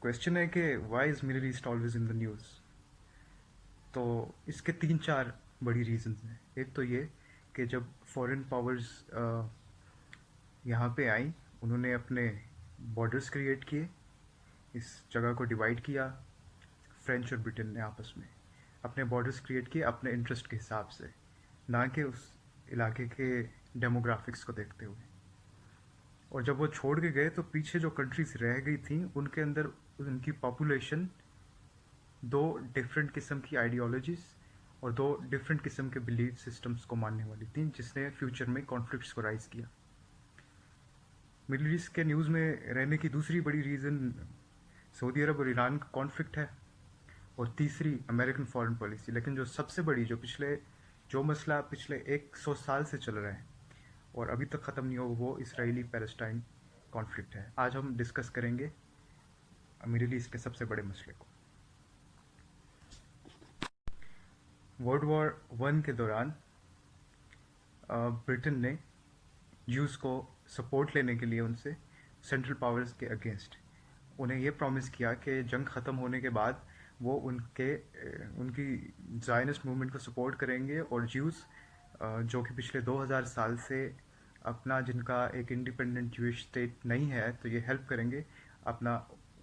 Question है कि why is middle east always in the news. तो इसके तीन चार बड़ी रीजंस हैं। एक तो ये कि जब फॉरेन पावर्स यहाँ पे आई, उन्होंने अपने बॉर्डर्स क्रिएट किए, इस जगह को डिवाइड किया। फ्रेंच और ब्रिटेन ने आपस में अपने बॉर्डर्स क्रिएट किए अपने इंटरेस्ट के हिसाब से, ना कि उस इलाके के डेमोग्राफिक्स को देखते हुए। और जब वो छोड़ के गए तो पीछे जो कंट्रीज रह गई थी उनके अंदर उनकी पॉपुलेशन दो डिफरेंट किस्म की आइडियोलॉजीज और दो डिफरेंट किस्म के बिलीफ सिस्टम्स को मानने वाली थी, जिसने फ्यूचर में कॉन्फ्लिक्ट्स को राइज किया। मिडिल ईस्ट के न्यूज़ में रहने की दूसरी बड़ी रीज़न सऊदी अरब और ईरान का कॉन्फ्लिक्ट है, और तीसरी अमेरिकन फॉरेन पॉलिसी। लेकिन जो सबसे बड़ी जो मसला पिछले 100 साल से चल रहा है और अभी तक ख़त्म नहीं होगा, वो इसराइली पैलेस्टाइन कॉन्फ्लिक्ट है। आज हम डिस्कस करेंगे मिडिल ईस्ट के सबसे बड़े मसले को। वर्ल्ड वॉर वन के दौरान ब्रिटेन ने ज्यूज़ को सपोर्ट लेने के लिए उनसे सेंट्रल पावर्स के अगेंस्ट उन्हें ये प्रॉमिस किया कि जंग ख़त्म होने के बाद वो उनकी ज़ायनिस्ट मूवमेंट को सपोर्ट करेंगे, और ज्यूज़ जो कि पिछले 2000 साल से अपना जिनका एक इंडिपेंडेंट ज्यूइश स्टेट नहीं है, तो ये हेल्प करेंगे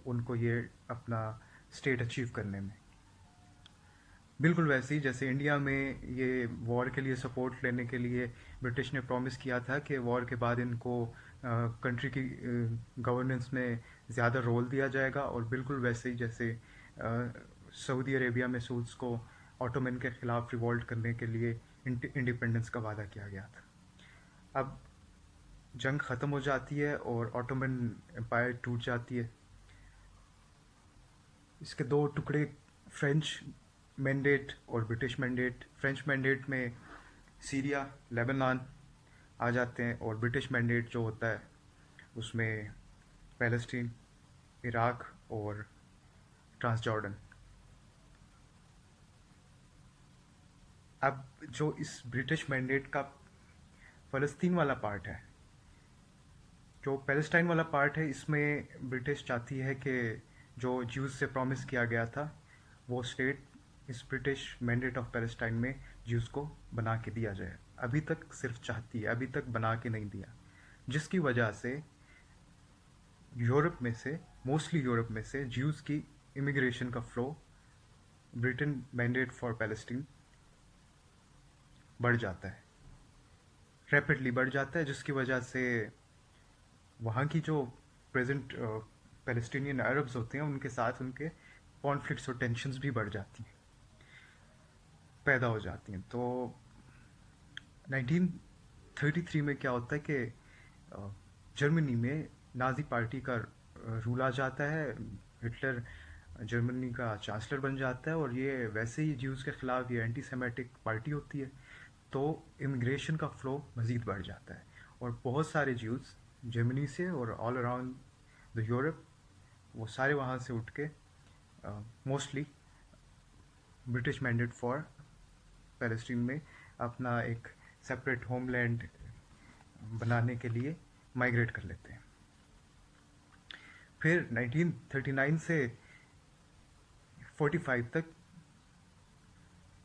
उनको ये अपना स्टेट अचीव करने में। बिल्कुल वैसे ही जैसे इंडिया में ये वॉर के लिए सपोर्ट लेने के लिए ब्रिटिश ने प्रॉमिस किया था कि वॉर के बाद इनको कंट्री की गवर्नेंस में ज़्यादा रोल दिया जाएगा, और बिल्कुल वैसे ही जैसे सऊदी अरेबिया में सूट्स को ऑटोमन के ख़िलाफ़ रिवॉल्ट करने के लिए इंडिपेंडेंस का वादा किया गया था। अब जंग ख़त्म हो जाती है और ऑटोमन एम्पायर टूट जाती है। इसके दो टुकड़े, फ्रेंच मैंडेट और ब्रिटिश मैंडेट। फ्रेंच मैंडेट में सीरिया, लेबनान आ जाते हैं, और ब्रिटिश मैंडेट जो होता है उसमें पैलेस्टीन, इराक और ट्रांसजॉर्डन। अब जो इस ब्रिटिश मैंडेट का फ़लस्तीन वाला पार्ट है, जो पैलेस्टाइन वाला पार्ट है, इसमें ब्रिटिश चाहती है कि जो ज्यूज़ से प्रॉमिस किया गया था वो स्टेट इस ब्रिटिश मैंडेट ऑफ पैलेस्टाइन में ज्यूज़ को बना के दिया जाए। अभी तक सिर्फ चाहती है, अभी तक बना के नहीं दिया, जिसकी वजह से मोस्टली यूरोप में से ज्यूज़ की इमिग्रेशन का flow Britain mandate for Palestine बढ़ जाता है, रैपिडली बढ़ जाता है, जिसकी वजह से वहाँ की जो प्रेजेंट पैलेस्टीनियन अरब्स होते हैं उनके साथ उनके कॉन्फ्लिक्ट्स और टेंशन्स भी बढ़ जाती हैं, पैदा हो जाती हैं। तो 1933 में क्या होता है कि जर्मनी में नाजी पार्टी का रूल आ जाता है। हिटलर जर्मनी का चांसलर बन जाता है, और ये वैसे ही ज्यूज़ के ख़िलाफ़ ये एंटी सेमेटिक पार्टी होती है, तो इमिग्रेशन का फ़्लो मज़ीद बढ़ जाता है, और बहुत सारे ज्यूज़ जर्मनी से और ऑल अराउंड द यूरोप, वो सारे वहाँ से उठ के mostly British mandate for Palestine में अपना एक सेपरेट होमलैंड बनाने के लिए माइग्रेट कर लेते हैं। फिर 1939 से 45 तक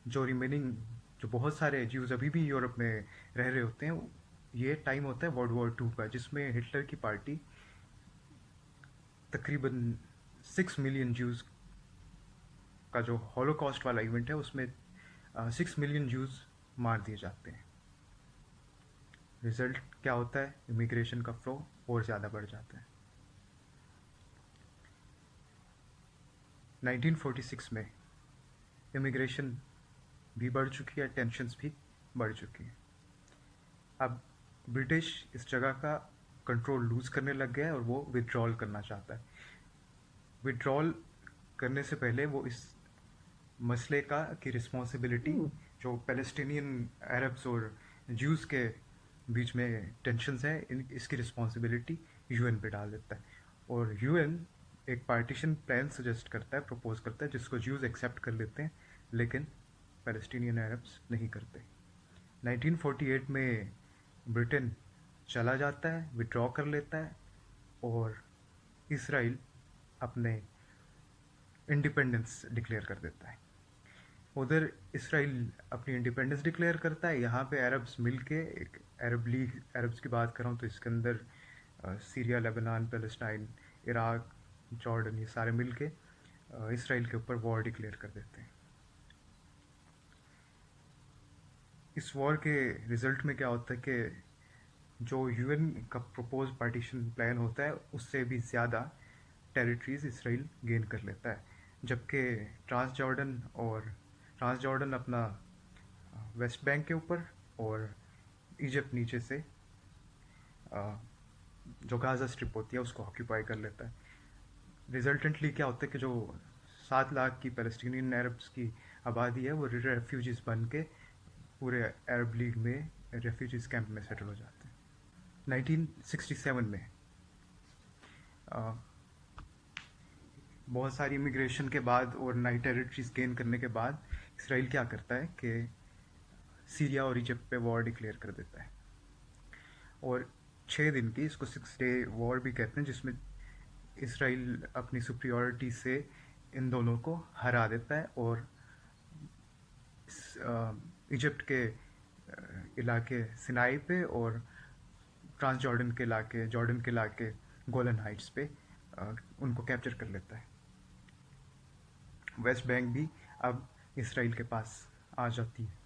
जो बहुत सारे ज्यूज़ अभी भी यूरोप में रह रहे होते हैं, ये टाइम होता है वर्ल्ड वॉर टू का, जिसमें हिटलर की पार्टी तकरीबन 6 मिलियन ज्यूज़ का जो हॉलोकॉस्ट वाला इवेंट है उसमें 6 मिलियन ज्यूज़ मार दिए जाते हैं। रिजल्ट क्या होता है? इमिग्रेशन का फ्लो और ज़्यादा बढ़ जाता है। 1946 में इमिग्रेशन भी बढ़ चुकी है, टेंशन्स भी बढ़ चुकी हैं। अब ब्रिटिश इस जगह का कंट्रोल लूज़ करने लग गया है, और वो विड्रॉल करना चाहता है। विड्रॉल करने से पहले वो इस मसले की रिस्पॉन्सिबिलिटी, जो पैलेस्टीनियन अरब्स और ज्यूज़ के बीच में टेंशन्स हैं, इसकी रिस्पॉन्सिबिलिटी यूएन पे डाल देता है, और यूएन एक पार्टीशन प्लान सजेस्ट करता है, प्रपोज करता है, जिसको ज्यूज़ एक्सेप्ट कर लेते हैं, लेकिन पैलेस्टीनियन अरब्स नहीं करते। 1948 में ब्रिटेन चला जाता है, विड्रॉ कर लेता है, और इसराइल अपने इंडिपेंडेंस डिक्लेयर कर देता है। उधर इसराइल अपनी इंडिपेंडेंस डिक्लेयर करता है, यहाँ पे अरब्स मिलके एक अरब लीग, अरब्स की बात कर रहा हूँ तो इसके अंदर Syria, Lebanon, Palestine, Iraq, Jordan, ये सारे मिलके इसराइल के ऊपर वॉर डिक्लेयर कर देते हैं। इस वॉर के रिजल्ट में क्या होता है कि जो यूएन का प्रपोज पार्टीशन प्लान होता है उससे भी ज़्यादा टेरिटरीज इसराइल गेन कर लेता है, जबकि ट्रांस जॉर्डन अपना वेस्ट बैंक के ऊपर और इजिप्ट नीचे से जो गाज़ा स्ट्रिप होती है उसको ऑक्यूपाई कर लेता है। रिजल्टेंटली क्या होता है कि जो 7 लाख की पैलेस्टीनियन अरब्स की आबादी है वो रेफ्यूजीज बन के पूरे अरब लीग में रेफ्यूजीज कैंप में सेटल हो जाते हैं। 1967 में अ, बहुत सारी इमिग्रेशन के बाद और नई टेरिटरीज गेन करने के बाद इसराइल क्या करता है कि सीरिया और इजिप्ट पे वॉर डिक्लेयर कर देता है, और 6 दिन की, इसको 6 डे वॉर भी कहते हैं, जिसमें इसराइल अपनी सुप्रियोरिटी से इन दोनों को हरा देता है और इजिप्ट के इलाके सिनाई पे और ट्रांस जॉर्डन के इलाके गोलन हाइट्स पे उनको कैप्चर कर लेता है। वेस्ट बैंक भी अब इसराइल के पास आ जाती है।